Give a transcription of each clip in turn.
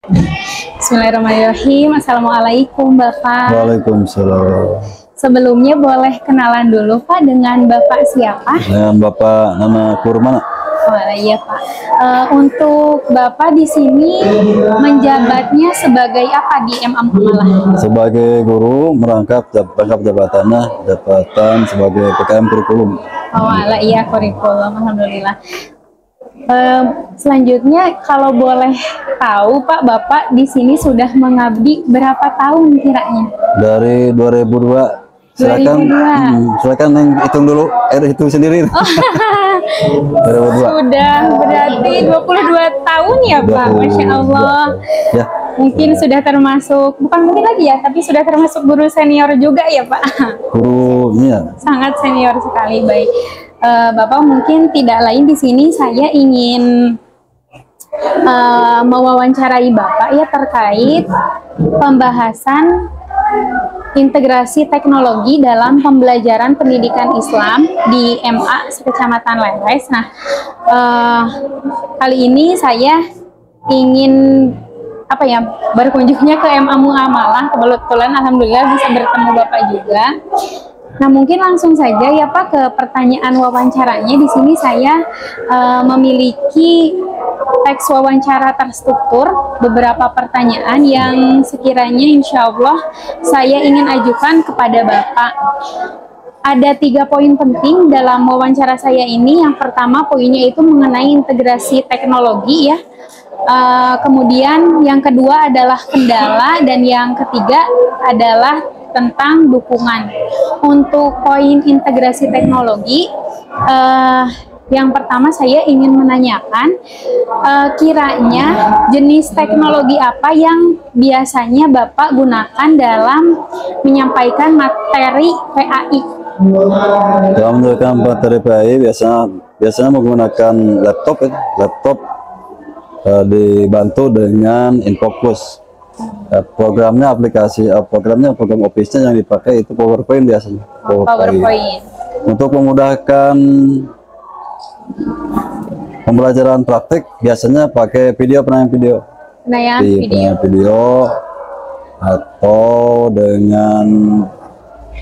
Bismillahirrahmanirrahim. Assalamualaikum Bapak. Waalaikumsalam. Sebelumnya boleh kenalan dulu Pak dengan Bapak siapa? Dengan Bapak nama Kurma. Oh iya Pak. Untuk Bapak di sini menjabatnya sebagai apa di MA Muamalah? Sebagai guru merangkap jabatannya jabatan sebagai PKM kurikulum. Oh iya kurikulum. Alhamdulillah. Selanjutnya kalau boleh tahu Pak, Bapak di sini sudah mengabdi berapa tahun kiranya? Dari 2002. Silakan yang hitung dulu, hitung sendiri. Oh. 2002. Sudah berarti 22 tahun ya Pak, Masya Allah. Ya. Mungkin sudah termasuk, bukan mungkin lagi ya, tapi sudah termasuk guru senior juga ya Pak. Gurunya. Sangat senior sekali, baik. Bapak mungkin tidak lain di sini saya ingin mewawancarai Bapak ya terkait pembahasan integrasi teknologi dalam pembelajaran pendidikan Islam di MA Kecamatan Leles. Nah, kali ini saya ingin berkunjungnya ke MA Muamalah. Kebetulan alhamdulillah bisa bertemu Bapak juga. Nah, mungkin langsung saja ya Pak ke pertanyaan wawancaranya. Di sini saya memiliki teks wawancara terstruktur beberapa pertanyaan yang sekiranya insya Allah saya ingin ajukan kepada Bapak. Ada 3 poin penting dalam wawancara saya ini. Yang pertama poinnya itu mengenai integrasi teknologi ya. Kemudian yang kedua adalah kendala dan yang ketiga adalah tentang dukungan. Untuk poin integrasi teknologi, yang pertama saya ingin menanyakan kiranya jenis teknologi apa yang biasanya Bapak gunakan dalam menyampaikan materi PAI? Dalam menjalankan materi PAI biasanya menggunakan laptop dibantu dengan InFocus. Programnya program Office-nya yang dipakai itu PowerPoint biasanya. PowerPoint. Untuk memudahkan pembelajaran praktik biasanya pakai penayangan video atau dengan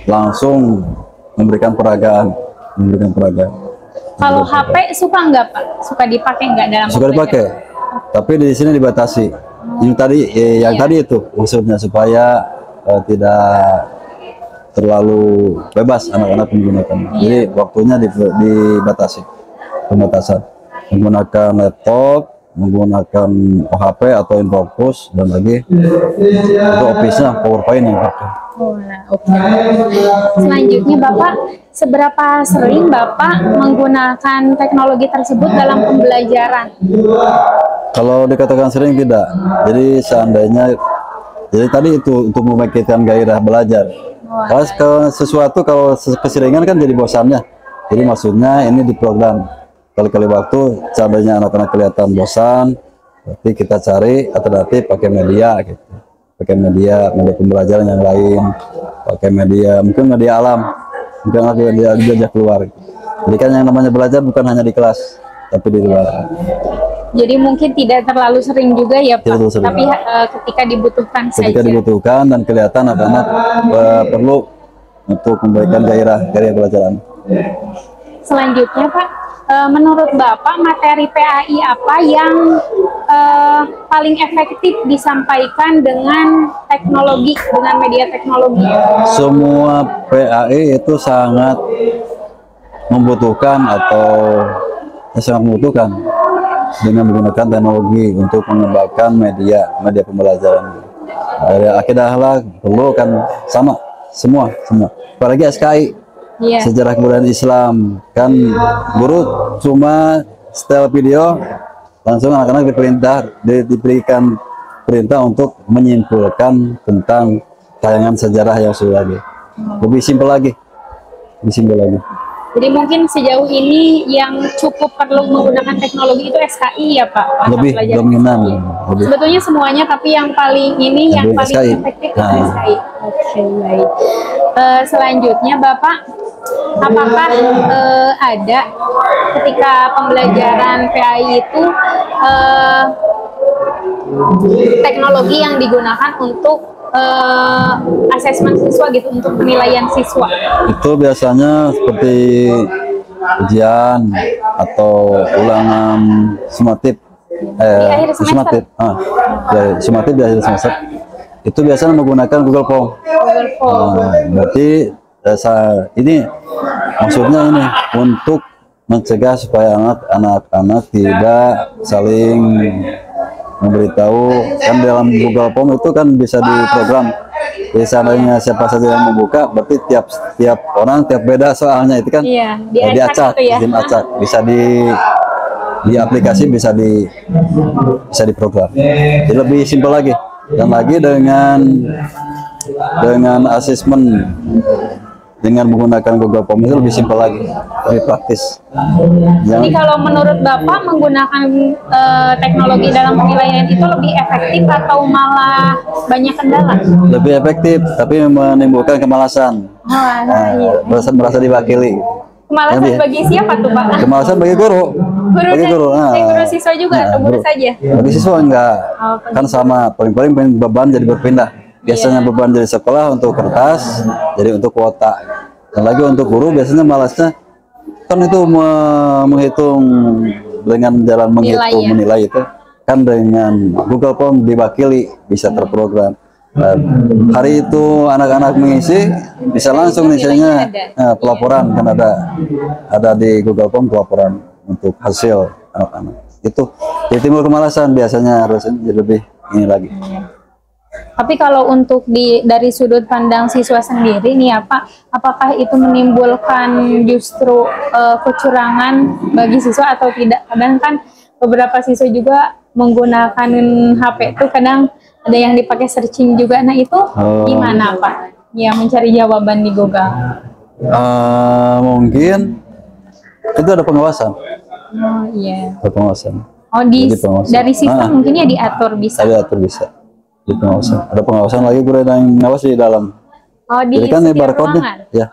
langsung memberikan peragaan. Kalau HP suka nggak Pak? Suka dipakai nggak dalam? Suka dipakai, tapi di sini dibatasi. Yang tadi itu maksudnya supaya tidak terlalu bebas anak-anak menggunakan. Jadi waktunya dibatasi. Pembatasan menggunakan laptop, menggunakan HP atau InFocus, dan lagi untuk Office-nya PowerPoint yang pakai. Oke. Selanjutnya Bapak, seberapa sering Bapak menggunakan teknologi tersebut dalam pembelajaran? Kalau dikatakan sering tidak. Jadi tadi itu untuk membangkitkan gairah belajar. Kalau sesuatu kalau keseringan kan jadi bosannya. Jadi maksudnya ini diprogram. Kali-kali waktu seandainya anak-anak kelihatan bosan, berarti kita cari alternatif pakai media gitu. Pakai media pembelajaran yang lain, pakai mungkin media alam, mungkin media belajar keluar. Jadi kan yang namanya belajar bukan hanya di kelas, tapi di luar. Jadi mungkin tidak terlalu sering juga ya Pak, tapi ketika dibutuhkan saja. Ketika dibutuhkan dan kelihatan anak-anak perlu untuk memberikan gairah pelajaran. Selanjutnya Pak, menurut Bapak materi PAI apa yang paling efektif disampaikan dengan media teknologi? Semua PAI itu sangat membutuhkan dengan menggunakan teknologi untuk mengembangkan media pembelajaran. Dari akidah akhlak perlu kan semua. Apalagi SKI. Sejarah kebudayaan Islam kan guru cuma setel video langsung anak-anak diberikan perintah untuk menyimpulkan tentang tayangan sejarah yang sudah lebih simpel lagi. Jadi mungkin sejauh ini yang cukup perlu menggunakan teknologi itu SKI ya Pak? Lebih dominan. Sebetulnya semuanya, tapi yang paling SKI. Efektif itu SKI. Oke, baik. Selanjutnya Bapak, apakah ada ketika pembelajaran PAI itu teknologi yang digunakan untuk asesmen siswa gitu, untuk penilaian siswa? Itu biasanya seperti ujian atau ulangan sumatif, Di akhir semester? sumatif di akhir semester. Itu biasanya menggunakan Google Form. Google Form. Berarti ini maksudnya ini untuk mencegah supaya anak-anak tidak saling memberitahu. Kan dalam Google Form itu kan bisa diprogram. Jadi seandainya siapa saja yang membuka, berarti tiap orang tiap beda soalnya itu kan. Iya, diacak, gitu ya. bisa di aplikasi, bisa diprogram. Jadi lebih simpel lagi. Dan lagi dengan asesmen dengan menggunakan Google Form itu lebih simpel lagi, lebih praktis. Jadi kalau menurut Bapak menggunakan teknologi dalam penilaian itu lebih efektif atau malah banyak kendala? Lebih efektif, tapi menimbulkan kemalasan. Iya. Merasa diwakili. Kemalasan bagi siapa tuh, Pak? Kemalasan bagi guru. Bagi guru. Guru siswa juga atau guru saja? Bagi siswa enggak. Kan sama, paling beban jadi berpindah. Biasanya beban dari sekolah untuk kertas, jadi untuk kuota. Dan lagi untuk guru biasanya malasnya kan itu menghitung dengan jalan menilai itu kan dengan Google Form diwakili, bisa terprogram. Hari itu anak-anak mengisi bisa langsung misalnya pelaporan, kan ada di Google Form pelaporan untuk hasil anak-anak. Itu jadi timbul kemalasan biasanya, harusnya jadi lebih ini lagi. Tapi kalau untuk dari sudut pandang siswa sendiri nih apakah itu menimbulkan justru kecurangan bagi siswa atau tidak? Kadang kan beberapa siswa juga menggunakan HP itu kadang ada yang dipakai searching juga. Nah itu gimana Pak? Ya mencari jawaban di Google. Mungkin itu ada pengawasan. Oh iya. Ada pengawasan. Oh dari sistem mungkin ya diatur bisa. Diatur bisa. Di pengawasan. Ada pengawasan lagi, guru yang mengawasi di dalam. Oh di. Jadi kan barcode-nya, ya.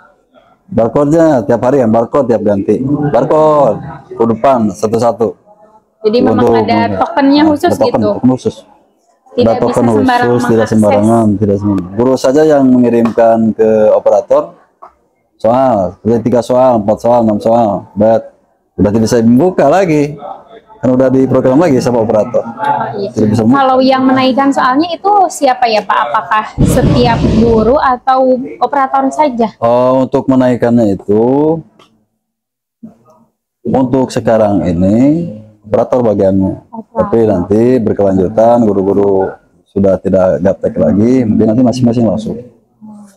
Barcode-nya tiap hari ya, barcode tiap ganti. Barcode ke depan satu-satu. Jadi memang ada tokennya khusus ada token, gitu. Token khusus. Tidak ada token bisa khusus, tidak sembarangan, tidak sembarangan. Guru saja yang mengirimkan ke operator soal, 3 soal, 4 soal, 6 soal, udah tidak bisa dibuka lagi. Kan udah diprogram lagi sama operator. Iya. Kalau yang menaikkan soalnya itu siapa ya Pak? Apakah setiap guru atau operator saja? Oh, untuk menaikkannya itu untuk sekarang ini operator bagiannya. Tapi nanti berkelanjutan guru-guru sudah tidak gaptek lagi, mungkin nanti masing-masing masuk.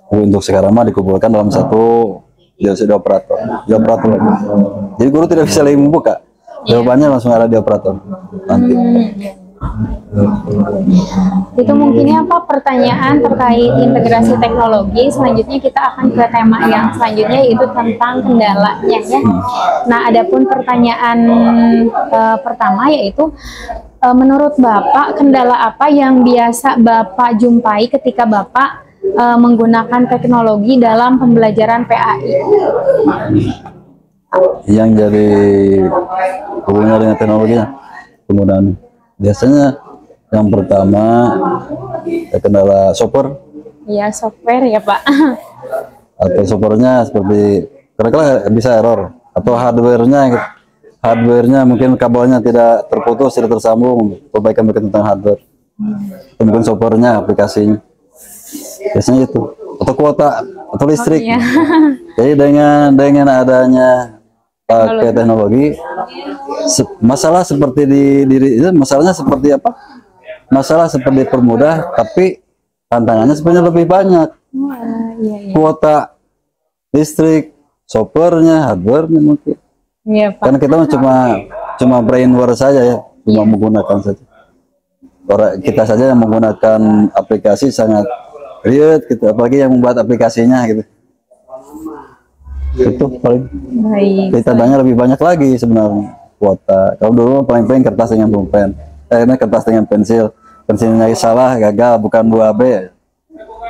Tapi untuk sekarang mah dikumpulkan dalam satu jadi operator lagi. Jadi guru tidak bisa lagi membuka. Jawabannya langsung ada di operator nanti. Itu mungkinnya apa pertanyaan terkait integrasi teknologi. Selanjutnya kita akan ke tema yang selanjutnya, yaitu tentang kendalanya ya. Nah, adapun pertanyaan pertama yaitu menurut Bapak kendala apa yang biasa Bapak jumpai ketika Bapak menggunakan teknologi dalam pembelajaran PAI? Yang jadi hubungannya dengan teknologinya, penggunaan biasanya yang pertama kendala software. Ya software ya Pak. Atau softwarenya seperti kadang-kadang bisa error, atau hardwarenya mungkin kabelnya tidak terputus, tidak tersambung, perbaikan tentang hardware. Mungkin softwarenya, aplikasinya, biasanya itu, atau kuota atau listrik. Oh, iya. Jadi dengan adanya pakai teknologi, masalah seperti masalahnya seperti apa? Masalah seperti permudah, tapi tantangannya sebenarnya lebih banyak. Iya. Kuota listrik, softwarenya, hardwarenya mungkin. Iya, Pak. Karena kita cuma brainware saja ya, cuma menggunakan saja. Orang kita saja yang menggunakan aplikasi sangat ribet, gitu. Apalagi yang membuat aplikasinya gitu. Itu paling. Baik. Tantangannya lebih banyak lagi sebenarnya. Kuota. Kalau dulu paling kertas dengan pulpen, kertas dengan pensilnya salah, gagal, bukan 2B,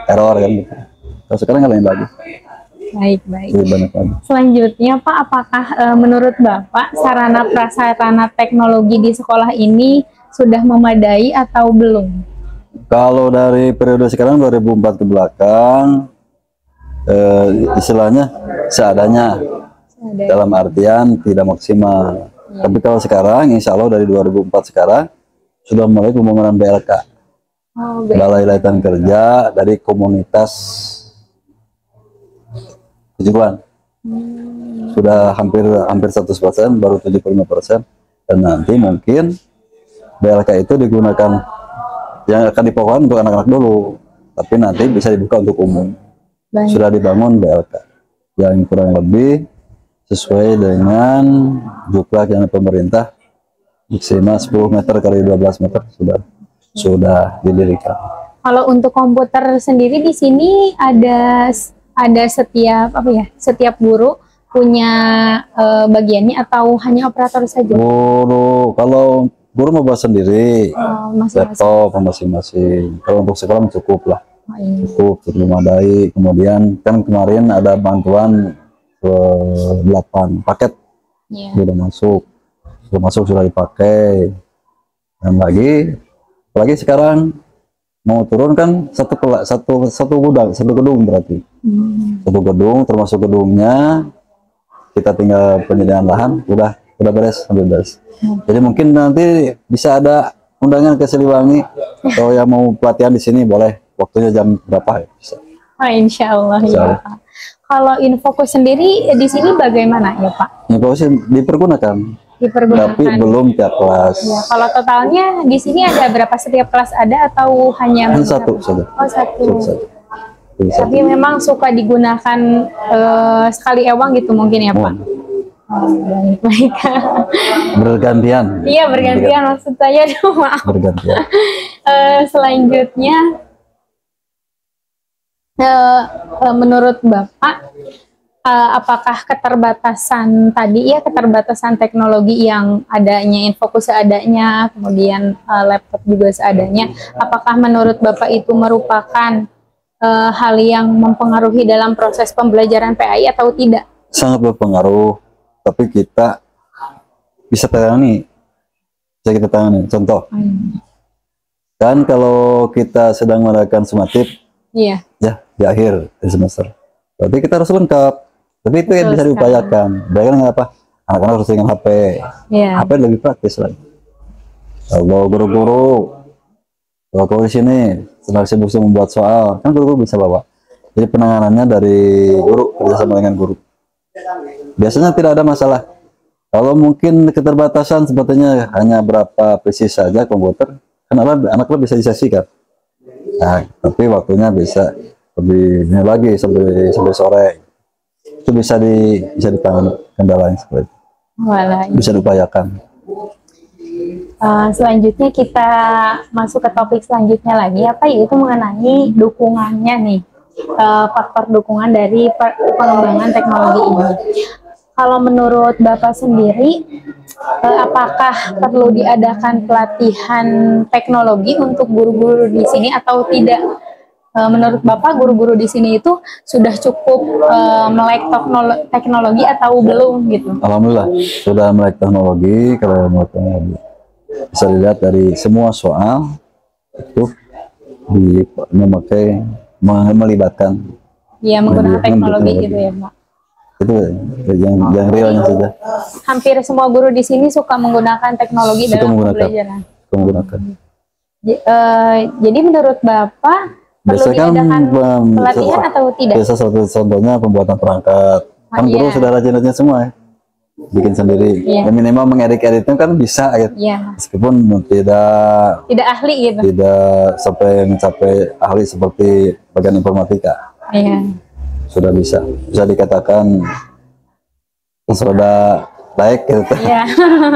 error kan gitu. Kalau sekarang lain lagi. Baik. Lebih banyak lagi. Selanjutnya Pak, apakah menurut Bapak sarana prasarana teknologi di sekolah ini sudah memadai atau belum? Kalau dari periode sekarang 2004 ke belakang, istilahnya seadanya, dalam artian tidak maksimal. Tapi kalau sekarang, insya Allah dari 2004 sekarang sudah mulai pembangunan BLK, Balai Latihan Kerja dari komunitas tujuan. Sudah hampir 100%, baru 75%, dan nanti mungkin BLK itu digunakan, yang akan difokuskan untuk anak-anak dulu, tapi nanti bisa dibuka untuk umum. Sudah dibangun BLK yang kurang lebih sesuai dengan juklak yang pemerintah, maksimal 10 meter kali 12 meter sudah didirikan. Kalau untuk komputer sendiri di sini ada setiap setiap guru punya bagiannya atau hanya operator saja? Kalau guru mau buat sendiri, laptop masing-masing. Kalau untuk sekolah cukup lah, cukup memadai. Kemudian kan kemarin ada bantuan 8 paket sudah masuk sudah dipakai. Dan lagi sekarang mau turun kan satu gedung berarti. Satu gedung, termasuk gedungnya kita tinggal penyediaan lahan udah beres, sampai beres. Jadi mungkin nanti bisa ada undangan ke Siliwangi, kalau yang mau pelatihan di sini boleh, waktunya jam berapa ya bisa. Insya Allah ya Pak. Kalau Infokus sendiri di sini bagaimana ya Pak? Infokus dipergunakan, tapi belum tiap kelas. Ya, kalau totalnya di sini ada berapa, setiap kelas ada atau hanya satu saja? Oh, satu. Tapi memang suka digunakan sekali ewang gitu mungkin ya Pak? Baik. Bergantian. Iya, bergantian maksud saya, maaf. Bergantian. Selanjutnya, menurut Bapak, apakah keterbatasan teknologi yang adanya, Infokus seadanya, kemudian laptop juga seadanya, apakah menurut Bapak itu merupakan hal yang mempengaruhi dalam proses pembelajaran PAI atau tidak? Sangat berpengaruh, tapi kita bisa tangani. Contoh, kan kalau kita sedang mengadakan sumatif, ya di akhir semester, berarti kita harus lengkap. Tapi itu yang bisa diupayakan. Bayangkan apa? Anak-anak harus dengan HP. HP lebih praktis lagi. Kalau guru-guru di sini sedang sibuk membuat soal, kan guru-guru bisa bawa. Jadi penanganannya dari guru, kerjasama dengan guru. Biasanya tidak ada masalah. Kalau mungkin keterbatasan sepertinya hanya berapa presis saja komputer, kan anak-anak bisa disaksikan. Nah, tapi waktunya bisa lebih lagi sampai sore. Itu bisa ditangani kendalanya seperti itu. Bisa diupayakan. Selanjutnya kita masuk ke topik selanjutnya lagi, yaitu mengenai dukungannya nih, faktor dukungan dari pengembangan teknologi ini. Kalau menurut Bapak sendiri, apakah perlu diadakan pelatihan teknologi untuk guru-guru di sini atau tidak? Menurut Bapak, guru-guru di sini itu sudah cukup melek teknologi atau belum gitu? Alhamdulillah sudah melek teknologi. Kalau melek teknologi bisa dilihat dari semua soal itu melibatkan menggunakan teknologi gitu ya Pak. Itu yang realnya saja. Hampir semua guru di sini suka menggunakan teknologi dalam pembelajaran. Jadi menurut Bapak perlu diadakan pelatihan atau tidak? Biasa contohnya pembuatan perangkat. Kan guru sudah rajin-rajin semua ya. Bikin sendiri. Ya, minimal mengedit-editnya kan bisa gitu. Meskipun tidak ahli gitu. Tidak sampai mencapai ahli seperti bagian informatika. Sudah bisa dikatakan sudah baik gitu.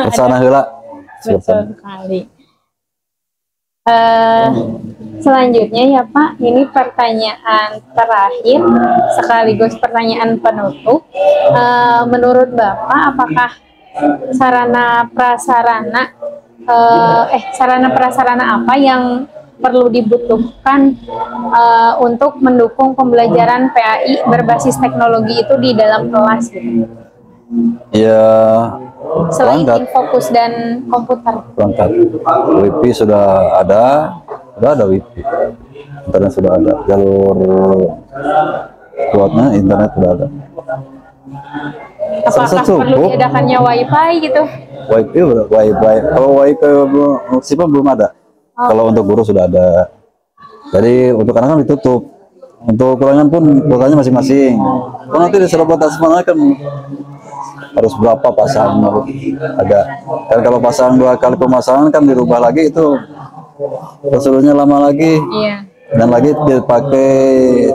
Persana heula. Betul sekali. Selanjutnya ya Pak, ini pertanyaan terakhir sekaligus pertanyaan penutup. Menurut Bapak, apakah sarana prasarana apa yang perlu dibutuhkan untuk mendukung pembelajaran PAI berbasis teknologi itu di dalam kelas gitu? Ya Selain perangkat, Infokus dan komputer. perangkat. WiFi sudah ada WiFi. Internet sudah ada, jalur kuatnya internet sudah ada. Apakah perlu cukup. diadakannya WiFi gitu? Wifi kalau wifi maksimal belum ada. Kalau untuk guru sudah ada. Jadi untuk anak kan ditutup. Untuk kurangan pun kuotanya masing-masing. Kalau nanti di Surabaya Tasman kan harus berapa pasang ada. Dan kalau pasang 2 kali pemasangan kan dirubah lagi itu prosedurnya lama lagi. Iya. Dan lagi dipakai,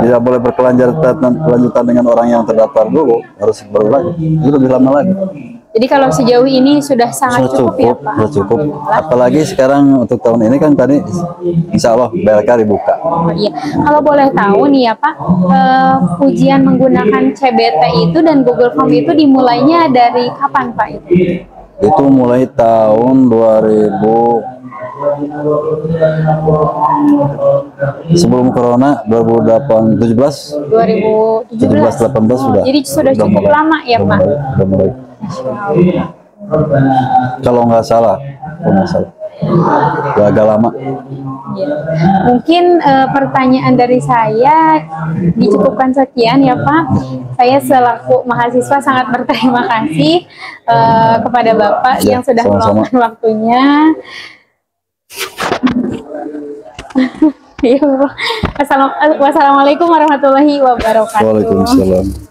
tidak boleh berkelanjutan dengan orang yang terdaftar dulu, harus baru lagi, itu lebih lama lagi. Jadi kalau sejauh ini sudah sangat Sudah cukup, ya Pak? sudah cukup. Apalagi sekarang untuk tahun ini kan tadi insya Allah BLK dibuka. Oh, iya. Kalau boleh tahu nih ya Pak, ujian menggunakan CBT itu dan Google Form itu dimulainya dari kapan Pak itu? Itu mulai tahun 2000 sebelum corona 2017 18 sudah. Jadi sudah cukup mulai. lama ya Pak? Sudah mulai. Kalau nggak salah, udah agak lama. Ya. Mungkin pertanyaan dari saya dicukupkan sekian ya Pak. Saya selaku mahasiswa sangat berterima kasih kepada Bapak Ya, yang sudah sama-sama. meluangkan waktunya. Ya, Bapak. Wassalamualaikum warahmatullahi wabarakatuh. Waalaikumsalam.